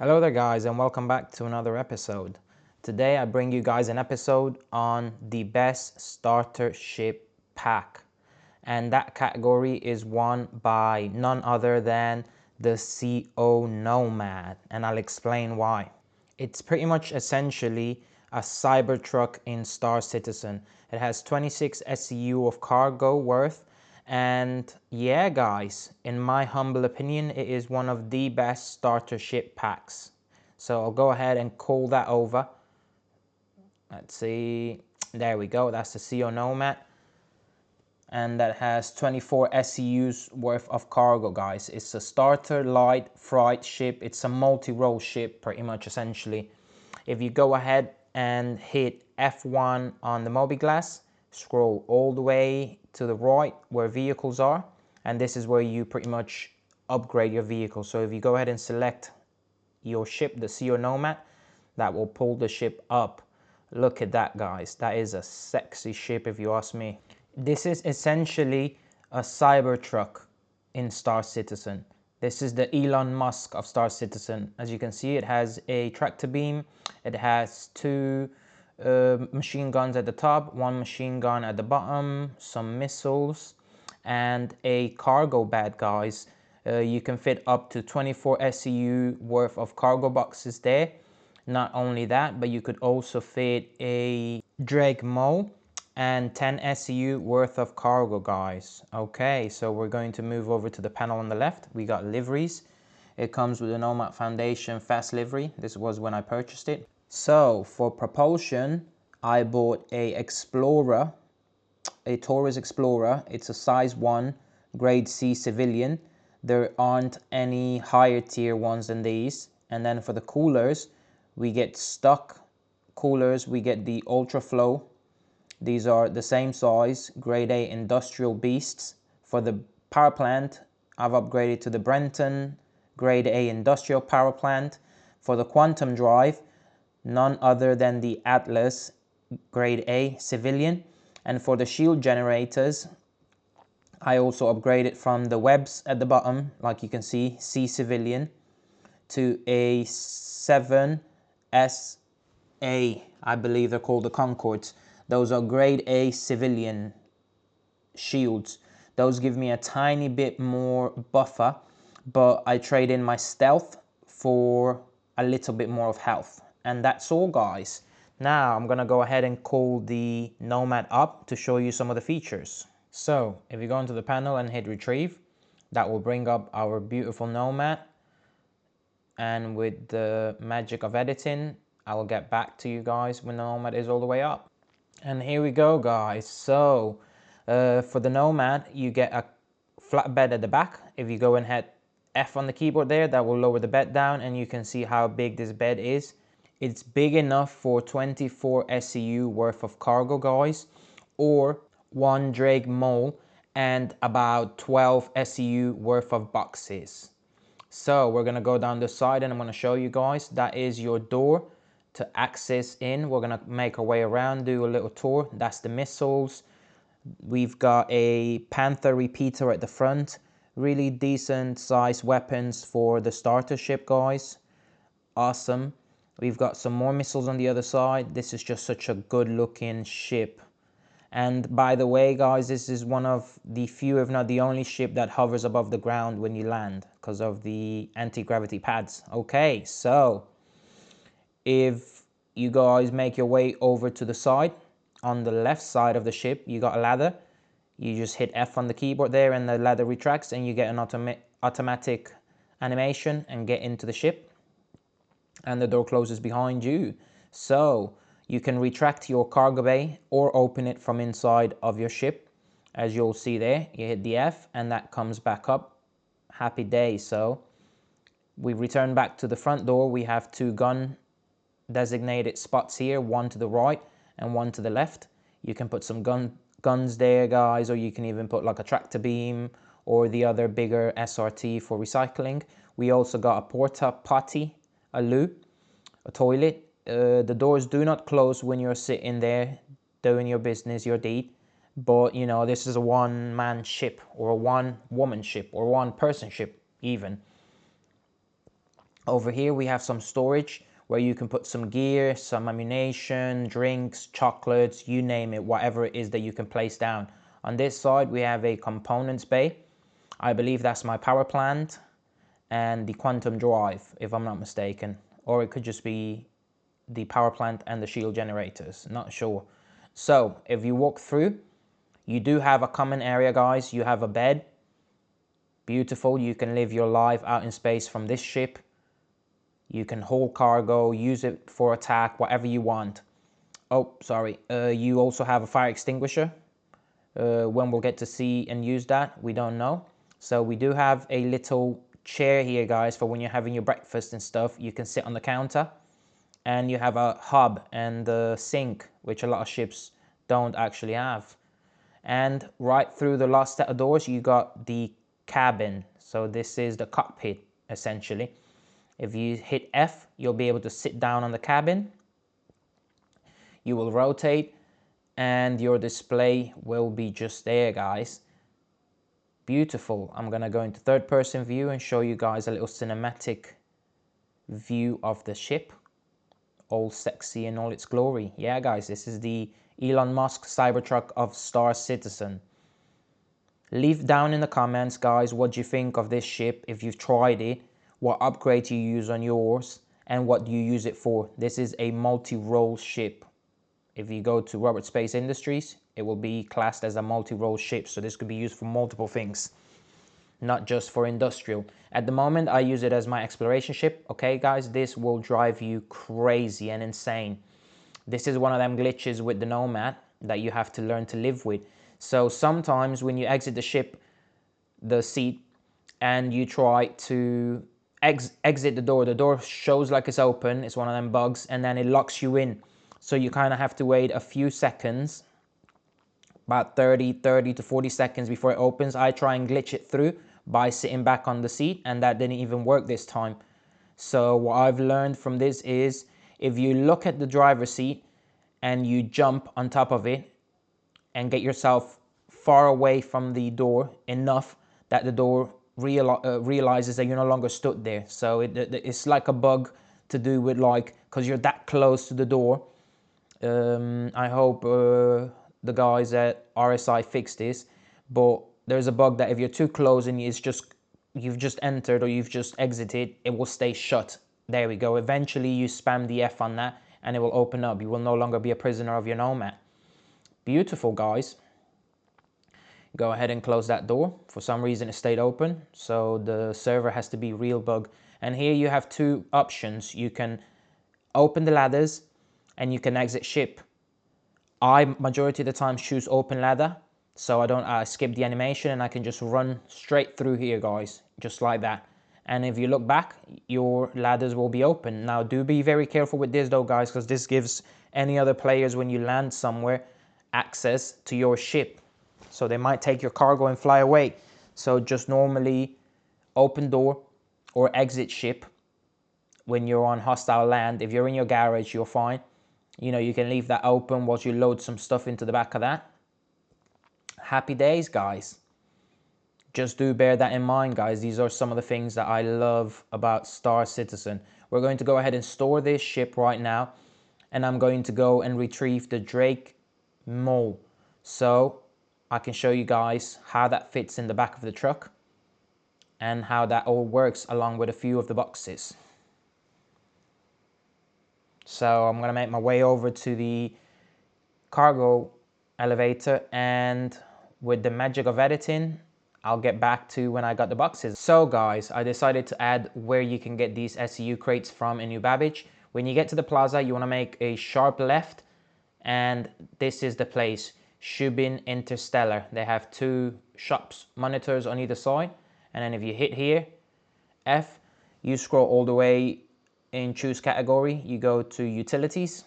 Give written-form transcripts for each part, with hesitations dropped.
Hello there guys, and welcome back to another episode. Today I bring you guys an episode on the best starter ship pack, and that category is won by none other than the CO Nomad, and I'll explain why. It's pretty much essentially a Cybertruck in Star Citizen. It has 26 SEU of cargo worth, and yeah guys, in my humble opinion, it is one of the best starter ship packs. So I'll go ahead and call that over. Let's see, there we go, that's the CO Nomad. And that has 24 SEUs worth of cargo, guys. It's a starter light freight ship. It's a multi-role ship, pretty much, essentially. If you go ahead and hit F1 on the Mobiglass, scroll all the way to the right where vehicles are, and this is where you pretty much upgrade your vehicle. So if you go ahead and select your ship, the CO Nomad, that will pull the ship up. Look at that, guys. That is a sexy ship, if you ask me. This is essentially a Cybertruck in Star Citizen. This is the Elon Musk of Star Citizen. As you can see, it has a tractor beam. It has two machine guns at the top, one machine gun at the bottom, some missiles, and a cargo bed, guys. You can fit up to 24 SEU worth of cargo boxes there. Not only that, but you could also fit a Drake Mule and 10 SEU worth of cargo, guys. Okay, so we're going to move over to the panel on the left. We got liveries. It comes with a Nomad Foundation fast livery. This was when I purchased it. So for propulsion, I bought a Explorer, a Taurus Explorer. It's a size 1 grade C civilian. There aren't any higher tier ones than these. And then for the coolers, we get stock coolers. We get the Ultra Flow. These are the same size, grade A industrial beasts. For the power plant, I've upgraded to the Brenton grade A industrial power plant. For the quantum drive, none other than the Atlas grade A civilian. And for the shield generators, I also upgraded from the webs at the bottom, like you can see, C civilian, to a 7SA, I believe they're called the Concords. Those are grade A civilian shields. Those give me a tiny bit more buffer, but I trade in my stealth for a little bit more of health. And that's all, guys. Now I'm gonna go ahead and call the Nomad up to show you some of the features. So if you go into the panel and hit retrieve, that will bring up our beautiful Nomad. And with the magic of editing, I will get back to you guys when the Nomad is all the way up. And here we go, guys. So for the Nomad, you get a flat bed at the back. If you go and hit F on the keyboard there, that will lower the bed down, and you can see how big this bed is. It's big enough for 24 SEU worth of cargo, guys, or one Drake Mule and about 12 SEU worth of boxes. So we're gonna go down the side and I'm gonna show you guys. That is your door to access in. We're gonna make our way around, do a little tour. That's the missiles. We've got a Panther repeater at the front. Really decent sized weapons for the starter ship, guys. Awesome. We've got some more missiles on the other side. This is just such a good looking ship. And by the way, guys, this is one of the few, if not the only ship that hovers above the ground when you land because of the anti-gravity pads. Okay, so if you guys make your way over to the side, on the left side of the ship, you got a ladder. You just hit F on the keyboard there and the ladder retracts and you get an automatic animation and get into the ship. And the door closes behind you. So you can retract your cargo bay or open it from inside of your ship. As you'll see there, you hit the F and that comes back up. Happy day. So we return back to the front door. We have two gun designated spots here, one to the right and one to the left. You can put some guns there, guys, or you can even put like a tractor beam or the other bigger SRT for recycling. We also got a porta potty, a loo, a toilet. The doors do not close when you're sitting there doing your business, your deed. But you know, this is a one-man ship or a one-woman ship or one-person ship even. Over here we have some storage where you can put some gear, some ammunition, drinks, chocolates, you name it, whatever it is that you can place down. On this side we have a components bay. I believe that's my power plant and the quantum drive, if I'm not mistaken. Or it could just be the power plant and the shield generators, not sure. So if you walk through, you do have a common area, guys. You have a bed. Beautiful. You can live your life out in space from this ship. You can haul cargo, use it for attack, whatever you want. Oh, sorry. You also have a fire extinguisher. When we'll get to see and use that, we don't know. So we do have a little chair here, guys, for when you're having your breakfast and stuff. You can sit on the counter. And you have a hob and the sink, which a lot of ships don't actually have. And right through the last set of doors, you got the cabin. So this is the cockpit, essentially. If you hit F, you'll be able to sit down on the cabin. You will rotate and your display will be just there, guys. Beautiful. I'm gonna go into third person view and show you guys a little cinematic view of the ship. All sexy in all its glory. Yeah, guys, this is the Elon Musk Cybertruck of Star Citizen. Leave down in the comments, guys, what you think of this ship, if you've tried it, what upgrades you use on yours, and what you use it for. This is a multi-role ship. If you go to Robert Space Industries, it will be classed as a multi-role ship, so this could be used for multiple things, not just for industrial. At the moment, I use it as my exploration ship. Okay, guys, this will drive you crazy and insane. This is one of them glitches with the Nomad that you have to learn to live with. So sometimes when you exit the ship, the seat, and you try to exit the door shows like it's open. It's one of them bugs, and then it locks you in. So you kind of have to wait a few seconds, about 30 to 40 seconds before it opens. I try and glitch it through by sitting back on the seat, and that didn't even work this time. So what I've learned from this is if you look at the driver's seat and you jump on top of it and get yourself far away from the door enough that the door realizes that you're no longer stood there. So it's like a bug to do with, like, because you're that close to the door. I hope the guys at RSI fix this, but there's a bug that if you're too close and you've just entered or you've just exited, it will stay shut. There we go. Eventually you spam the F on that and it will open up. You will no longer be a prisoner of your Nomad. Beautiful, guys. Go ahead and close that door. For some reason it stayed open, so the server has to be real bug. And here you have two options. You can open the ladders and you can exit ship. I majority of the time choose open ladder, so I don't skip the animation and I can just run straight through here, guys, just like that. And if you look back, your ladders will be open. Now do be very careful with this though, guys, because this gives any other players, when you land somewhere, access to your ship. So they might take your cargo and fly away. So just normally open door or exit ship when you're on hostile land. If you're in your garage, you're fine. You know, you can leave that open whilst you load some stuff into the back of that. Happy days, guys. Just do bear that in mind, guys. These are some of the things that I love about Star Citizen. We're going to go ahead and store this ship right now, and I'm going to go and retrieve the Drake Mule, so I can show you guys how that fits in the back of the truck and how that all works along with a few of the boxes. So I'm gonna make my way over to the cargo elevator, and with the magic of editing, I'll get back to when I got the boxes. So guys, I decided to add where you can get these SEU crates from in New Babbage. When you get to the plaza, you wanna make a sharp left, and this is the place, Shubin Interstellar. They have two shops monitors on either side, and then if you hit here, F, you scroll all the way in choose category, you go to utilities,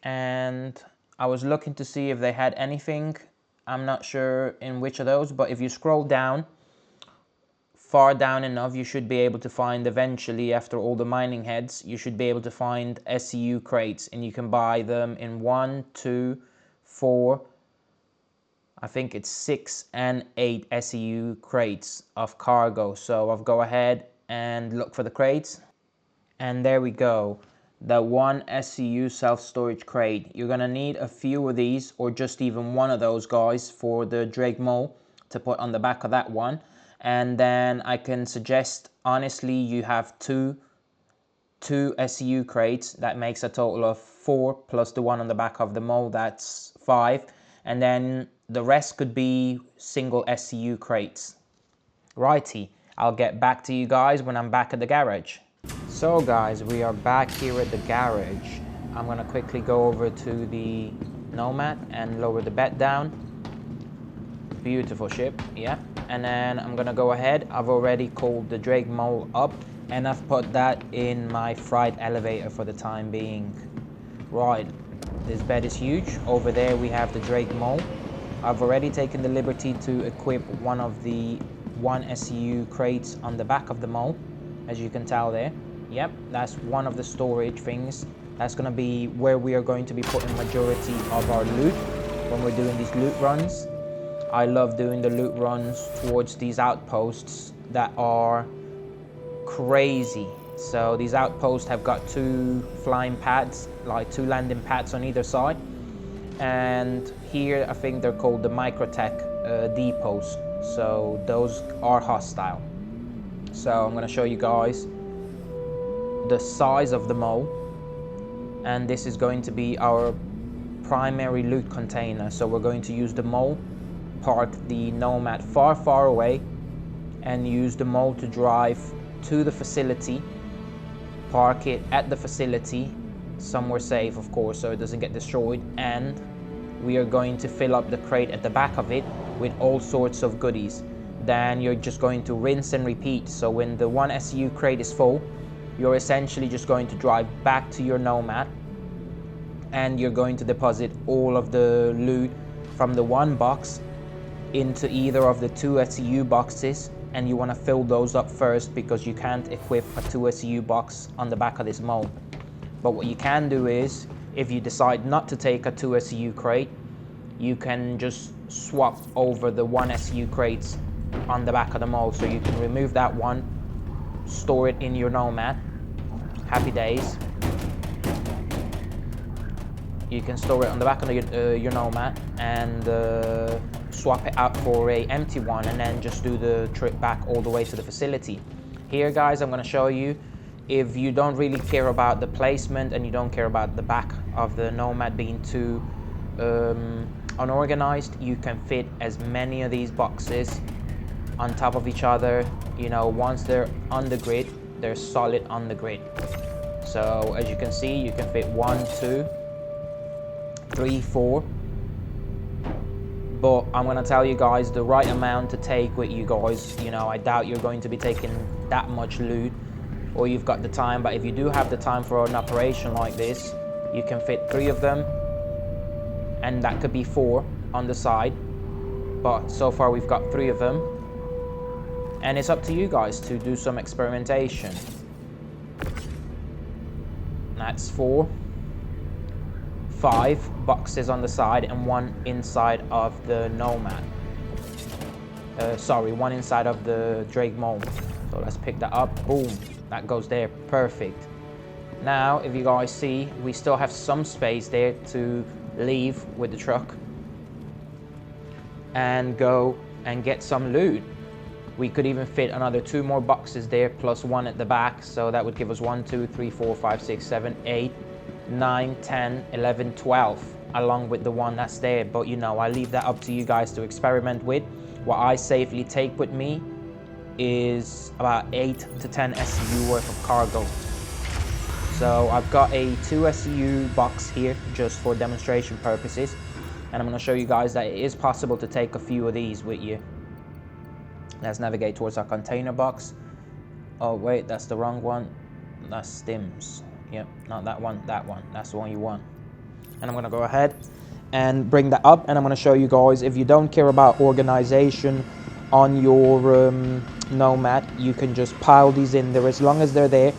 and I was looking to see if they had anything. I'm not sure in which of those, but if you scroll down far down enough, you should be able to find, eventually after all the mining heads, you should be able to find SEU crates, and you can buy them in 1, 2, 4, I think it's 6 and 8 SEU crates of cargo. So I'll go ahead and look for the crates. And there we go. The 1 SEU self-storage crate. You're gonna need a few of these, or just even one of those guys, for the Drake Mule to put on the back of that one. And then I can suggest, honestly, you have two SEU crates. That makes a total of 4, plus the one on the back of the Mole, that's 5. And then the rest could be single SEU crates. Righty, I'll get back to you guys when I'm back at the garage. So guys, we are back here at the garage. I'm gonna quickly go over to the Nomad and lower the bed down. Beautiful ship, yeah. And then I'm gonna go ahead. I've already called the Drake Mule up, and I've put that in my freight elevator for the time being. Right, this bed is huge. Over there we have the Drake Mule. I've already taken the liberty to equip one of the 1 SEU crates on the back of the Mole, as you can tell there. Yep, that's one of the storage things. That's gonna be where we are going to be putting majority of our loot when we're doing these loot runs. I love doing the loot runs towards these outposts that are crazy. So these outposts have got 2 flying pads, like 2 landing pads on either side. And here I think they're called the Microtech depots. So those are hostile. So I'm gonna show you guys the size of the Mole. And this is going to be our primary loot container. So we're going to use the Mole, park the Nomad far away, and use the Mole to drive to the facility, park it at the facility, somewhere safe of course so it doesn't get destroyed, and we are going to fill up the crate at the back of it with all sorts of goodies. Then you're just going to rinse and repeat. So when the 1 SEU crate is full, you're essentially just going to drive back to your Nomad, and you're going to deposit all of the loot from the 1 box into either of the 2 SEU boxes, and you want to fill those up first because you can't equip a 2 SEU box on the back of this Mole. But what you can do is, if you decide not to take a 2 SEU crate, you can just swap over the 1 SEU crates on the back of the Mole. So you can remove that one, store it in your Nomad. Happy days. You can store it on the back of your Nomad and swap it out for a empty one, and then just do the trip back all the way to the facility. Here guys, I'm going to show you, if you don't really care about the placement and you don't care about the back of the Nomad being too unorganized, you can fit as many of these boxes on top of each other. You know, once they're on the grid, they're solid on the grid. So as you can see, you can fit 1, 2, 3, 4. But I'm gonna tell you guys the right amount to take with you guys. You know, I doubt you're going to be taking that much loot, or you've got the time. But if you do have the time for an operation like this, you can fit 3 of them, and that could be 4 on the side. But so far we've got 3 of them, and it's up to you guys to do some experimentation. That's 4, 5 boxes on the side and 1 inside of the Nomad. Sorry, 1 inside of the Drake Mule. So let's pick that up. Boom, that goes there. Perfect. Now, if you guys see, we still have some space there to leave with the truck and go and get some loot. We could even fit another 2 more boxes there, plus 1 at the back. So that would give us 1, 2, 3, 4, 5, 6, 7, 8, 9, 10, 11, 12, along with the 1 that's there. But you know, I leave that up to you guys to experiment with. What I safely take with me is about 8 to 10 SEU worth of cargo. So I've got a 2 SEU box here just for demonstration purposes, and I'm going to show you guys that it is possible to take a few of these with you. Let's navigate towards our container box. Oh wait, that's the wrong one. That's stims. Yep, not that one, that one. That's the one you want. And I'm gonna go ahead and bring that up, and I'm gonna show you guys, if you don't care about organization on your Nomad, you can just pile these in there. As long as they're there,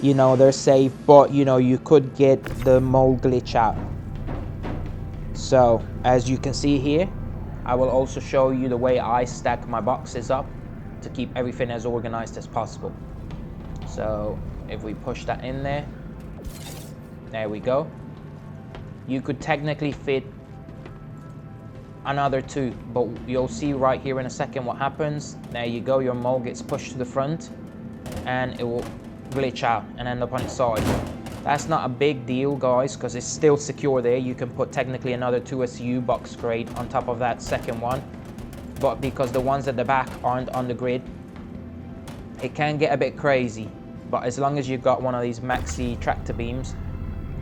you know, they're safe, but you know, you could get the Mole glitch out. So as you can see here, I will also show you the way I stack my boxes up to keep everything as organized as possible. So if we push that in there, there we go. You could technically fit another 2, but you'll see right here in a second what happens. There you go, your mold gets pushed to the front and it will glitch out and end up on its side. That's not a big deal, guys, because it's still secure there. You can put technically another 2 SU box crate on top of that second one, but because the ones at the back aren't on the grid, it can get a bit crazy. But as long as you've got one of these maxi tractor beams,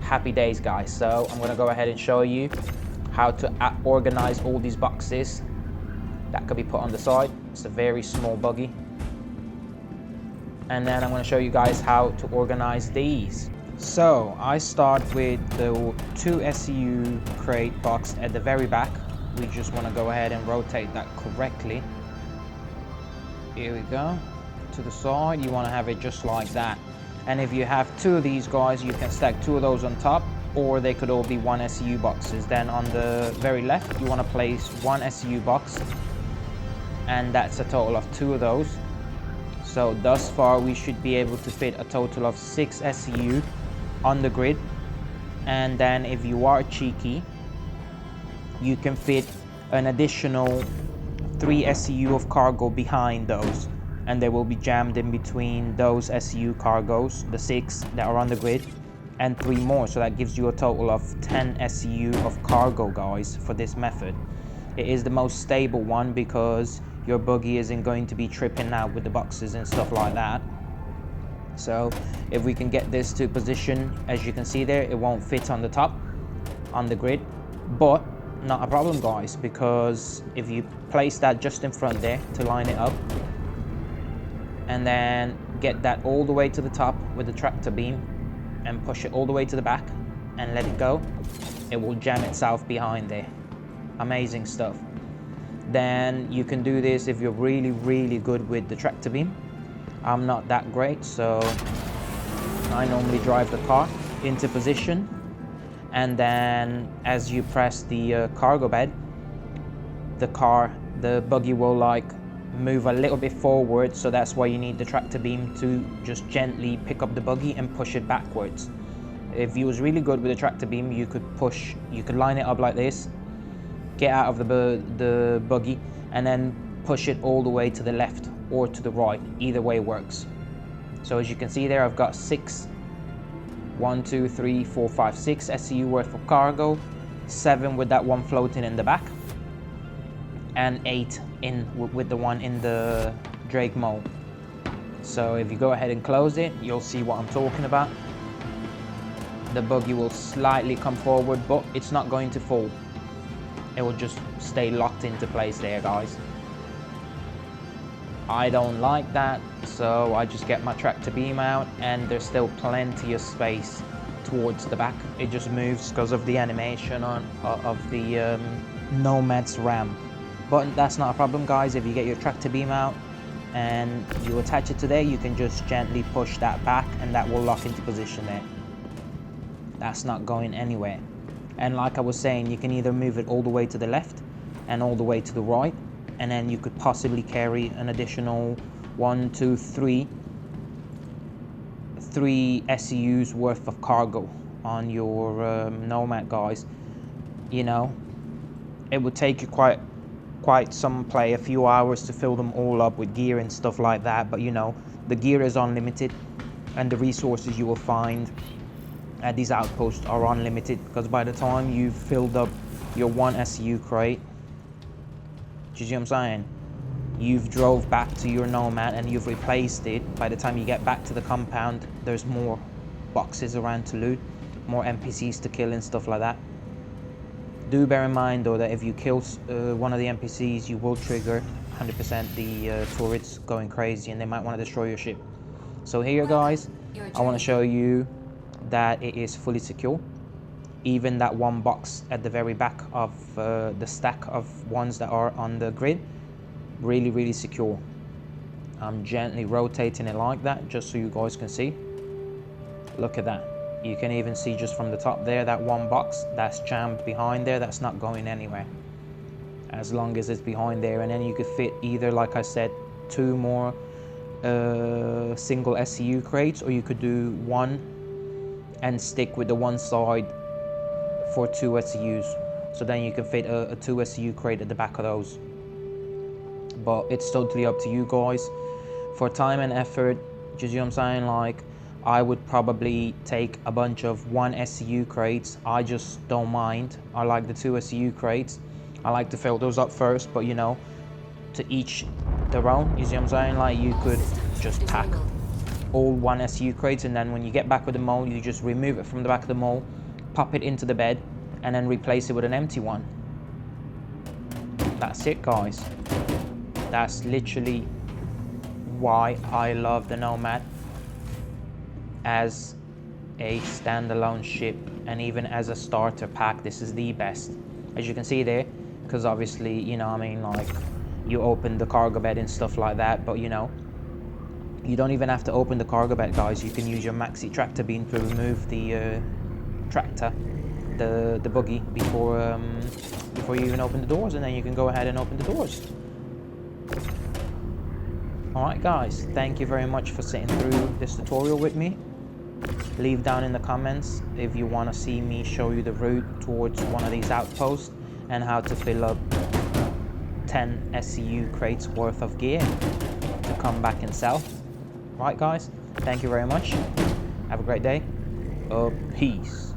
happy days, guys. So I'm going to go ahead and show you how to organize all these boxes that could be put on the side. It's a very small buggy. And then I'm going to show you guys how to organize these. So I start with the 2 SU crate box at the very back. We just want to go ahead and rotate that correctly. Here we go. To the side, you want to have it just like that. And if you have 2 of these guys, you can stack 2 of those on top, or they could all be 1 SU boxes. Then on the very left, you want to place 1 SU box, and that's a total of 2 of those. So thus far we should be able to fit a total of 6 SU on the grid. And then if you are cheeky, you can fit an additional 3 SU of cargo behind those, and they will be jammed in between those SU cargos, the 6 that are on the grid, and 3 more. So that gives you a total of 10 SU of cargo, guys, for this method. It is the most stable one because your buggy isn't going to be tripping out with the boxes and stuff like that. So if we can get this to position, as you can see there, it won't fit on the top on the grid, but not a problem, guys, because if you place that just in front there to line it up, and then get that all the way to the top with the tractor beam and push it all the way to the back and let it go, it will jam itself behind there. Amazing stuff. Then you can do this if you're really good with the tractor beam. I'm not that great, so I normally drive the car into position, and then as you press the cargo bed, the buggy will like move a little bit forward. So that's why you need the tractor beam to just gently pick up the buggy and push it backwards. If you was really good with the tractor beam, you could line it up like this, get out of the buggy, and then push it all the way to the left or to the right. Either way works. So as you can see there, I've got 6 SU worth of cargo, 7 with that one floating in the back, and 8 with the one in the Drake Mule. So if you go ahead and close it, you'll see what I'm talking about. The buggy will slightly come forward, but it's not going to fall. It will just stay locked into place there, guys. I don't like that, so I just get my tractor beam out, and there's still plenty of space towards the back. It just moves because of the animation of the Nomad's ram. But that's not a problem, guys. If you get your tractor beam out and you attach it to there, you can just gently push that back and that will lock into position there. That's not going anywhere. And like I was saying, you can either move it all the way to the left and all the way to the right, and then you could possibly carry an additional 1, 2, 3 SUs worth of cargo on your Nomad, guys. You know, it would take you quite some play, a few hours to fill them all up with gear and stuff like that, but you know, the gear is unlimited and the resources you will find at these outposts are unlimited, because by the time you've filled up your 1 SU crate, do you see what I'm saying? You've drove back to your Nomad and you've replaced it. By the time you get back to the compound, there's more boxes around to loot, more NPCs to kill and stuff like that. Do bear in mind though that if you kill one of the NPCs, you will trigger 100% the turrets going crazy, and they might want to destroy your ship. So here, guys, I want to show you that it is fully secure. Even that one box at the very back of the stack of ones that are on the grid, really secure. I'm gently rotating it like that just so you guys can see. Look at that. You can even see just from the top there, that one box that's jammed behind there, that's not going anywhere. as long as it's behind there, and then you could fit either, like I said, 2 more single SCU crates, or you could do 1 and stick with the one side for 2 SCUs. So then you can fit a 2 SCU crate at the back of those. But it's totally up to you guys. For time and effort, just, you know what I'm saying, like, I would probably take a bunch of 1 SCU crates. I just don't mind. I like the 2 SCU crates. I like to fill those up first, but you know, to each their own. You see what I'm saying? Like, you could just pack all 1 SCU crates, and then when you get back with the mole, you just remove it from the back of the mole, pop it into the bed, and then replace it with an empty one. That's it, guys. That's literally why I love the Nomad as a standalone ship, and even as a starter pack, this is the best. As you can see there, because obviously, you know, I mean, like, you open the cargo bed and stuff like that, but you know, you don't even have to open the cargo bed, guys. You can use your maxi tractor beam to remove the tractor, the buggy, before you even open the doors, and then you can go ahead and open the doors. Alright guys, thank you very much for sitting through this tutorial with me. Leave down in the comments if you want to see me show you the route towards one of these outposts and how to fill up 10 SCU crates worth of gear to come back and sell. Right guys, thank you very much. Have a great day. Peace.